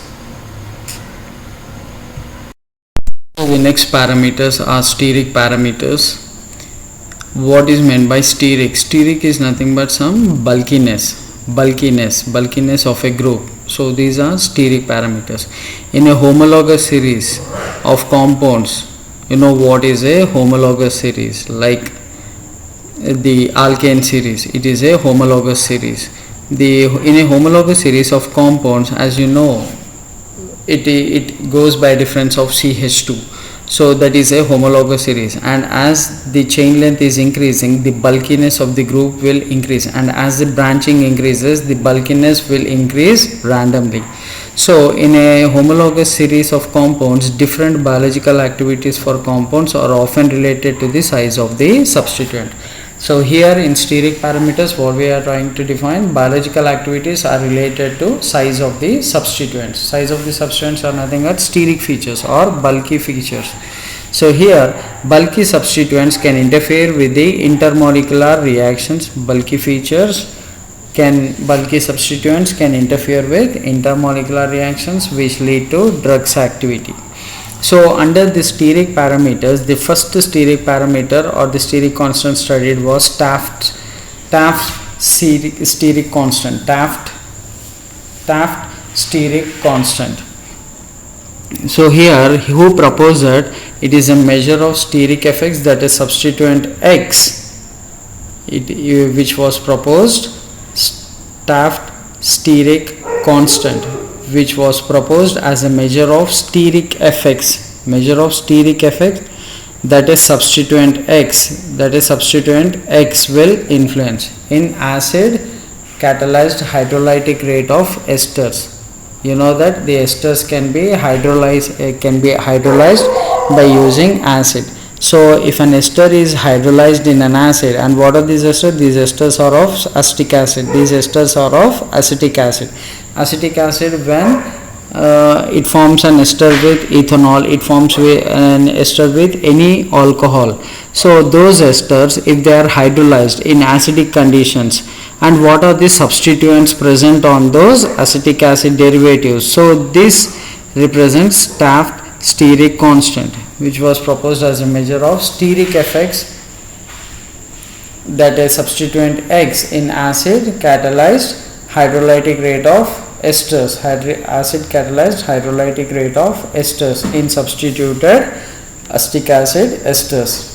So the next parameters are steric parameters. What is meant by steric? Steric is nothing but some bulkiness of a group. So these are steric parameters. In a homologous series of compounds, you know what is a homologous series? Like the alkane series, it is a homologous series. In a homologous series of compounds, as you know, it goes by difference of CH2. So that is a homologous series, and as the chain length is increasing, the bulkiness of the group will increase, and as the branching increases, the bulkiness will increase randomly. So in a homologous series of compounds, different biological activities for compounds are often related to the size of the substituent. So here in steric parameters, what we are trying to define, biological activities are related to size of the substituents. Size of the substituents are nothing but steric features or bulky features. So here bulky substituents can interfere with the intermolecular reactions. Bulky substituents can interfere with intermolecular reactions which lead to drugs activity. So under the steric parameters, the first steric parameter or the steric constant studied was Taft steric constant. Taft steric constant. So here who proposed that it is a measure of steric effects, that is substituent X, which was proposed, Taft steric constant, which was proposed as a measure of steric effects, that is substituent X will influence in acid catalyzed hydrolytic rate of esters. You know that the esters can be hydrolyzed by using acid. So if an ester is hydrolyzed in an acid, and what are these esters? These esters are of acetic acid. Acetic acid, when it forms an ester with ethanol, it forms an ester with any alcohol. So those esters, if they are hydrolyzed in acidic conditions, and what are the substituents present on those acetic acid derivatives? So this represents Taft steric constant, which was proposed as a measure of steric effects, that is substituent X in acid catalyzed hydrolytic rate of esters, acid catalyzed hydrolytic rate of esters in substituted acetic acid esters.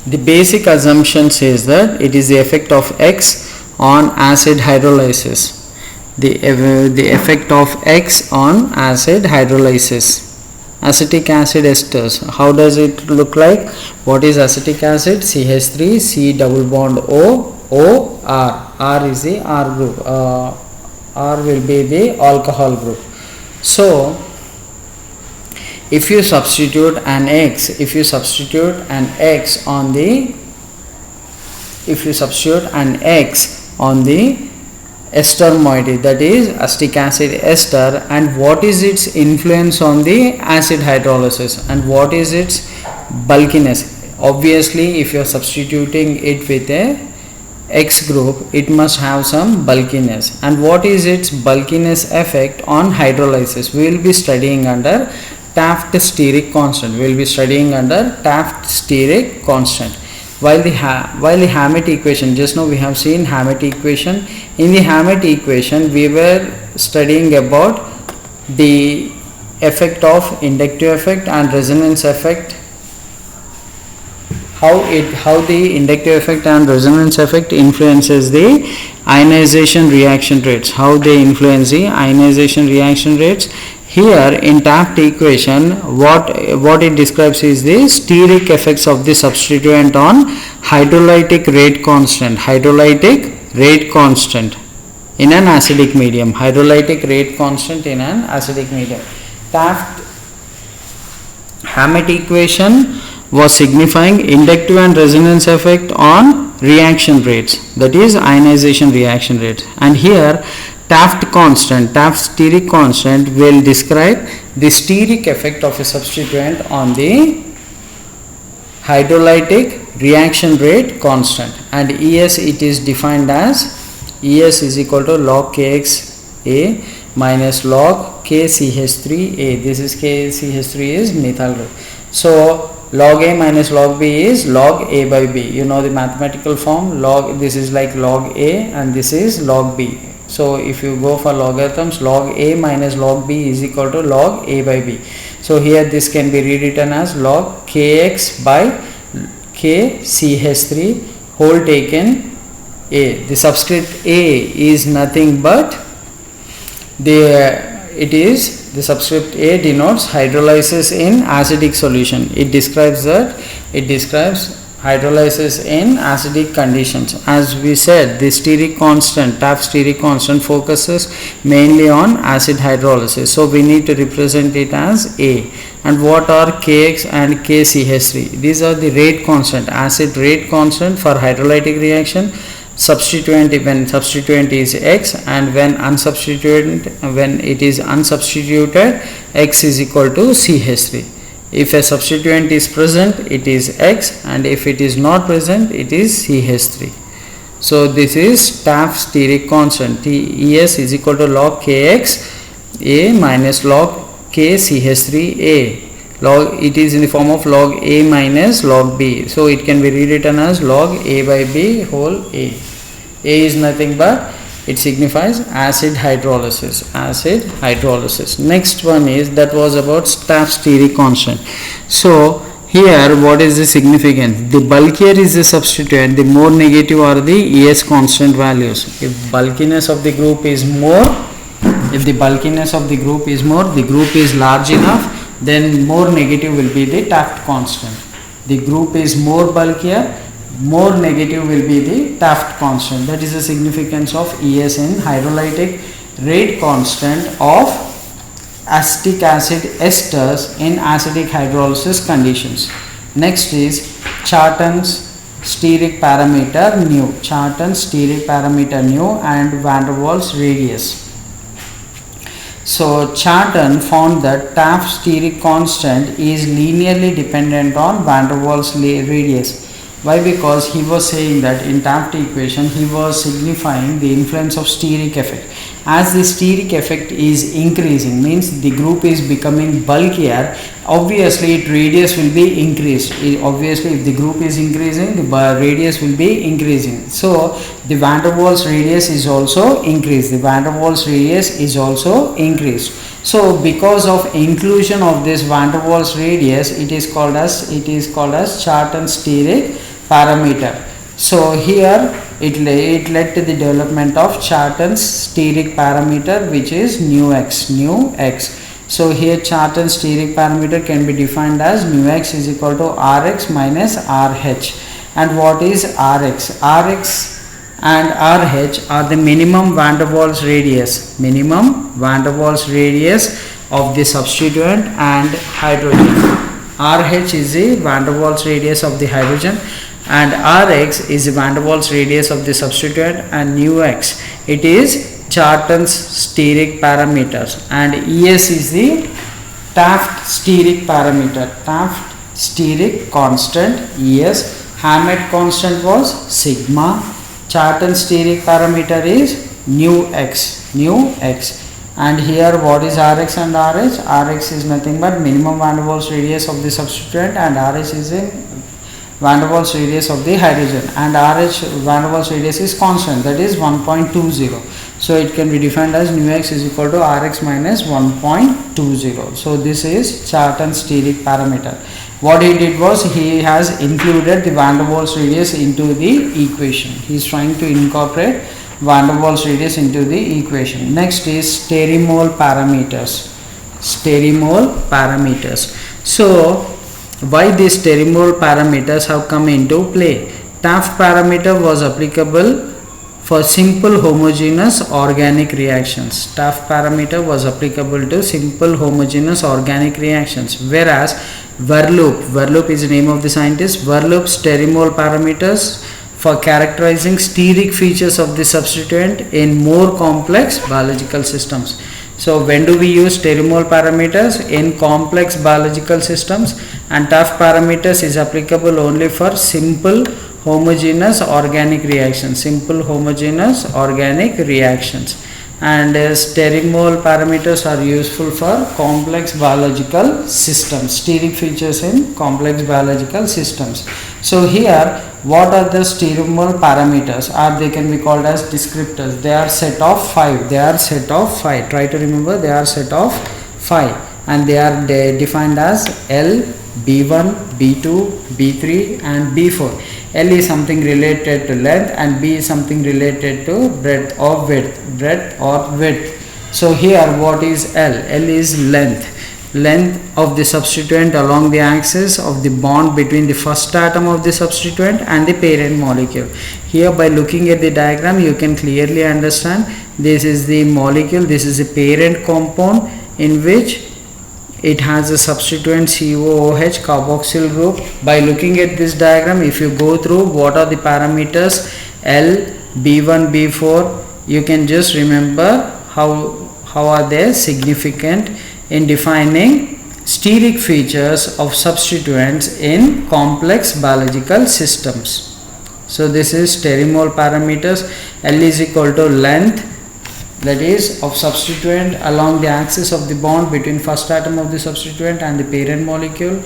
The basic assumption says that it is the effect of X on acid hydrolysis. The effect of X on acid hydrolysis. Acetic acid esters. How does it look like? What is acetic acid? CH3, C double bond O, O, R. R is the R group. R will be the alcohol group. So, if you substitute an X on the ester moiety, that is acetic acid ester, and what is its influence on the acid hydrolysis and what is its bulkiness? Obviously, if you are substituting it with a X group, it must have some bulkiness. And what is its bulkiness effect on hydrolysis? We will be studying under Taft steric constant. While the Hammett equation, just now we have seen Hammett equation. In the Hammett equation, we were studying about the effect of inductive effect and resonance effect. How the inductive effect and resonance effect influences the ionization reaction rates. How they influence the ionization reaction rates. Here in Taft equation, what it describes is the steric effects of the substituent on hydrolytic rate constant in an acidic medium. Taft Hammett equation was signifying inductive and resonance effect on reaction rates, that is ionization reaction rates. And here Taft steric constant will describe the steric effect of a substituent on the hydrolytic reaction rate constant. And ES, it is defined as ES is equal to log KXA minus log KCH3A. This is KCH3 is methyl group. So log A minus log B is log A by B. You know the mathematical form. This is like log A and this is log B. So if you go for logarithms, log A minus log B is equal to log A by B. So here this can be rewritten as log Kx by KCH3 whole taken A. The subscript A is nothing but the subscript A denotes hydrolysis in acidic solution. It describes hydrolysis in acidic conditions. As we said, the Taft steric constant focuses mainly on acid hydrolysis. So we need to represent it as A. And what are Kx and KCH3? These are the rate constant, acid rate constant for hydrolytic reaction. When substituent is X, and when it is unsubstituted, X is equal to CH3. If a substituent is present, it is X, and if it is not present, it is CH3. So this is Taft steric constant. TES is equal to log Kx A minus log KCH3A. It is in the form of log A minus log B. So it can be rewritten as log A by B whole A. A is nothing but it signifies acid hydrolysis. Next one is, that was about Taft steric constant. So here what is the significance? The bulkier is the substituent, the more negative are the ES constant values. If bulkiness of the group is more, the group is large enough, then more negative will be the Taft constant. The group is more bulkier, more negative will be the Taft constant. That is the significance of ES in hydrolytic rate constant of acetic acid esters in acidic hydrolysis conditions. Next is Charton's steric parameter nu and van der Waals radius. So Charton found that Taft steric constant is linearly dependent on van der Waals radius. Why? Because he was saying that in Taft equation he was signifying the influence of steric effect. As the steric effect is increasing, means the group is becoming bulkier, obviously its radius will be increased. Obviously if the group is increasing, the radius will be increasing. So the van der Waals radius is also increased. So because of inclusion of this van der Waals radius, it is called as Charton steric parameter. So here it led to the development of Chorlton's steric parameter, which is nu x. So here Chorlton's steric parameter can be defined as nu x is equal to Rx minus RH. And what is Rx? Rx and RH are the minimum van der Waals radius of the substituent and hydrogen. RH is the van der Waals radius of the hydrogen, and Rx is the van der Waals radius of the substituent, and nu x, it is Chorlton's steric parameters, and Es is the Taft steric parameter, Taft steric constant Es. Hammett constant was sigma. Chorlton's steric parameter is nu x, and here what is Rx and RH? Rx is nothing but minimum van der Waals radius of the substituent, and RH is a van der Waals radius of the hydrogen, and RH van der Waals radius is constant, that is 1.20. So it can be defined as nu x is equal to Rx minus 1.20. So this is Chorlton's steric parameter. What he did was he has included the van der Waals radius into the equation. He is trying to incorporate van der Waals radius into the equation. Next is sterimol parameters. So why these sterimol parameters have come into play? Taft parameter was applicable for simple homogeneous organic reactions. Taft parameter was applicable to simple homogeneous organic reactions, whereas Verloop is the name of the scientist. Verloop's sterimol parameters for characterizing steric features of the substituent in more complex biological systems. So when do we use sterimol parameters? In complex biological systems, and Taft parameters is applicable only for simple homogeneous organic reactions, and sterimol parameters are useful for complex biological systems, steric features in complex biological systems. So here what are the sterimol parameters? Or they can be called as descriptors. They are set of 5. Try to remember, they are set of 5, and they are defined as L, B1, B2, B3 and B4. L is something related to length, and B is something related to breadth or width. So here what is L? L is length of the substituent along the axis of the bond between the first atom of the substituent and the parent molecule. Here by looking at the diagram you can clearly understand this is the molecule, this is the parent compound in which it has a substituent COOH carboxyl group. By looking at this diagram, if you go through what are the parameters L, B1, B4, you can just remember how are they significant in defining steric features of substituents in complex biological systems. So this is sterimol parameters. L is equal to length, that is of substituent along the axis of the bond between first atom of the substituent and the parent molecule,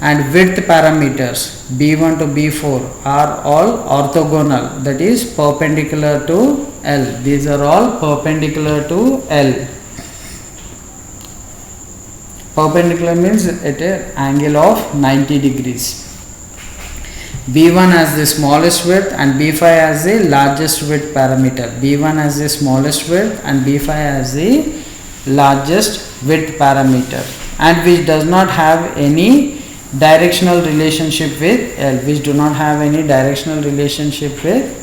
and width parameters B1 to B4 are all orthogonal, that is perpendicular to L. These are all perpendicular to L. Perpendicular means at an angle of 90 degrees. B1 has the smallest width and B5 has the largest width parameter. B1 has the smallest width and B5 has the largest width parameter, and which does not have any directional relationship with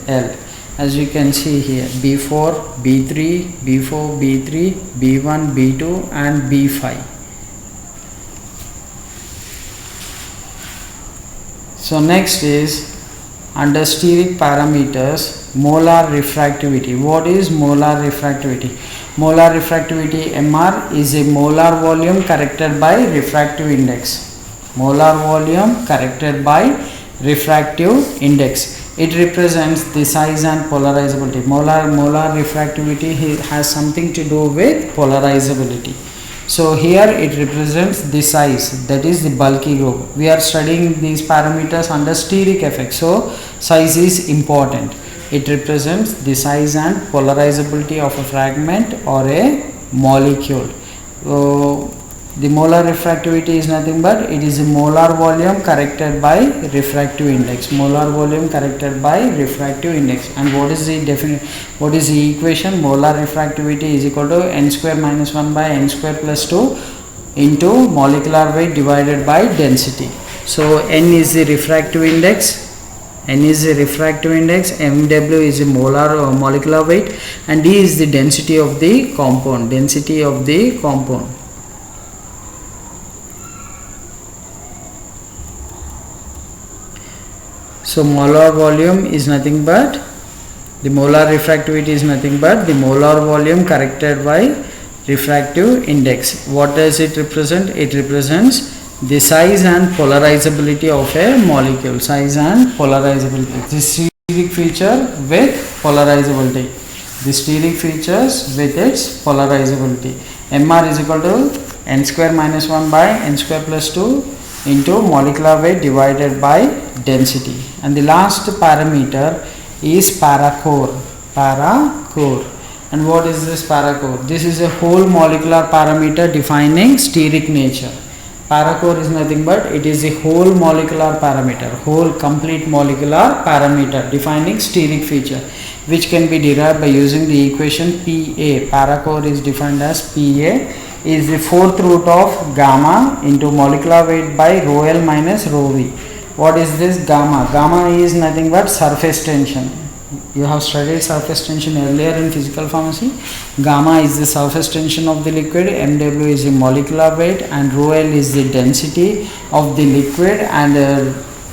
L. As you can see here, B4, B3, B4, B3, B1, B2 and B5. So next is under steric parameters, molar refractivity. What is molar refractivity? Molar refractivity MR is a molar volume corrected by refractive index. It represents the size and polarizability. Molar refractivity has something to do with polarizability. So here it represents the size, that is the bulky group. We are studying these parameters under steric effect, so size is important. It represents the size and polarizability of a fragment or a molecule. The molar refractivity is nothing but it is a molar volume corrected by refractive index. Molar volume corrected by refractive index. And what is the what is the equation? Molar refractivity is equal to n square minus 1 by n square plus 2 into molecular weight divided by density. So n is the refractive index. N is the refractive index, Mw is the molar or molecular weight, and D is the density of the compound. Density of the compound. So molar volume is nothing but the molar refractivity is nothing but the molar volume corrected by refractive index. What does it represent? It represents the size and polarizability of a molecule. Size and polarizability. The steric feature with polarizability. The steric features with its polarizability. Mr is equal to n square minus 1 by n square plus 2 into molecular weight divided by density. And the last parameter is paracore. Paracore. And what is this paracore? This is a whole molecular parameter defining steric nature. Paracore is nothing but it is a whole molecular parameter, whole complete molecular parameter defining steric feature, which can be derived by using the equation Pa. Paracore is defined as Pa is the fourth root of gamma into molecular weight by rho L minus rho V. What is this gamma? Gamma is nothing but surface tension. You have studied surface tension earlier in physical pharmacy. Gamma is the surface tension of the liquid, Mw is the molecular weight, and rho L is the density of the liquid, and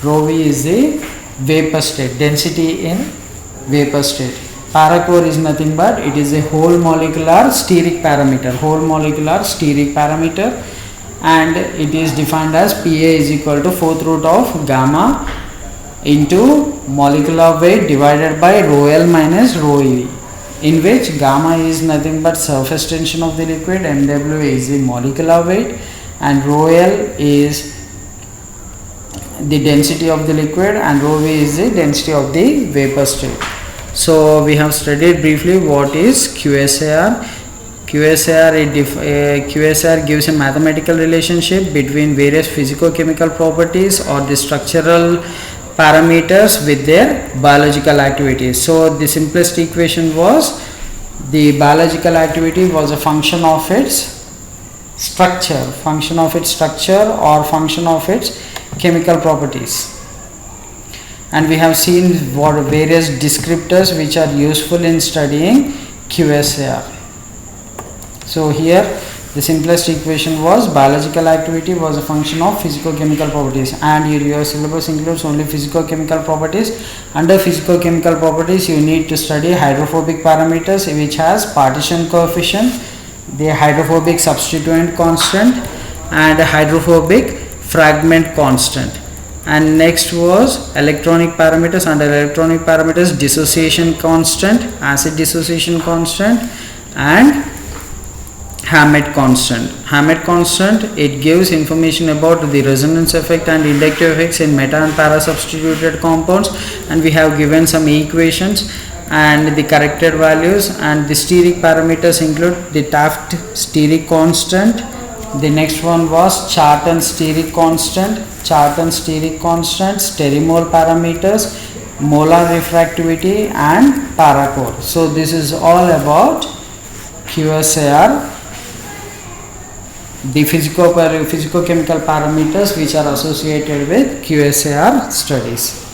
rho V is the vapor state, density in vapor state. Paracore is nothing but it is a whole molecular steric parameter, and it is defined as Pa is equal to fourth root of gamma into molecular weight divided by rho L minus rho E, in which gamma is nothing but surface tension of the liquid, Mw is the molecular weight, and rho L is the density of the liquid, and rho V is the density of the vapor state. So we have studied briefly what is QSAR. QSAR gives a mathematical relationship between various physico-chemical properties or the structural parameters with their biological activities. So the simplest equation was the biological activity was a function of its structure, or function of its chemical properties. And we have seen what various descriptors which are useful in studying QSAR. So here the simplest equation was biological activity was a function of physico-chemical properties, and your syllabus includes only physico-chemical properties. Under physico-chemical properties you need to study hydrophobic parameters, which has partition coefficient, the hydrophobic substituent constant, and hydrophobic fragment constant. And next was electronic parameters. Under electronic parameters, dissociation constant, acid dissociation constant, and Hammett constant. Hammett constant, it gives information about the resonance effect and inductive effects in meta and para substituted compounds, and we have given some equations and the corrected values. And the steric parameters include the Taft steric constant. The next one was Charton steric constant, sterimol parameters, molar refractivity, and paracore. So this is all about QSAR, the physico-chemical parameters which are associated with QSAR studies.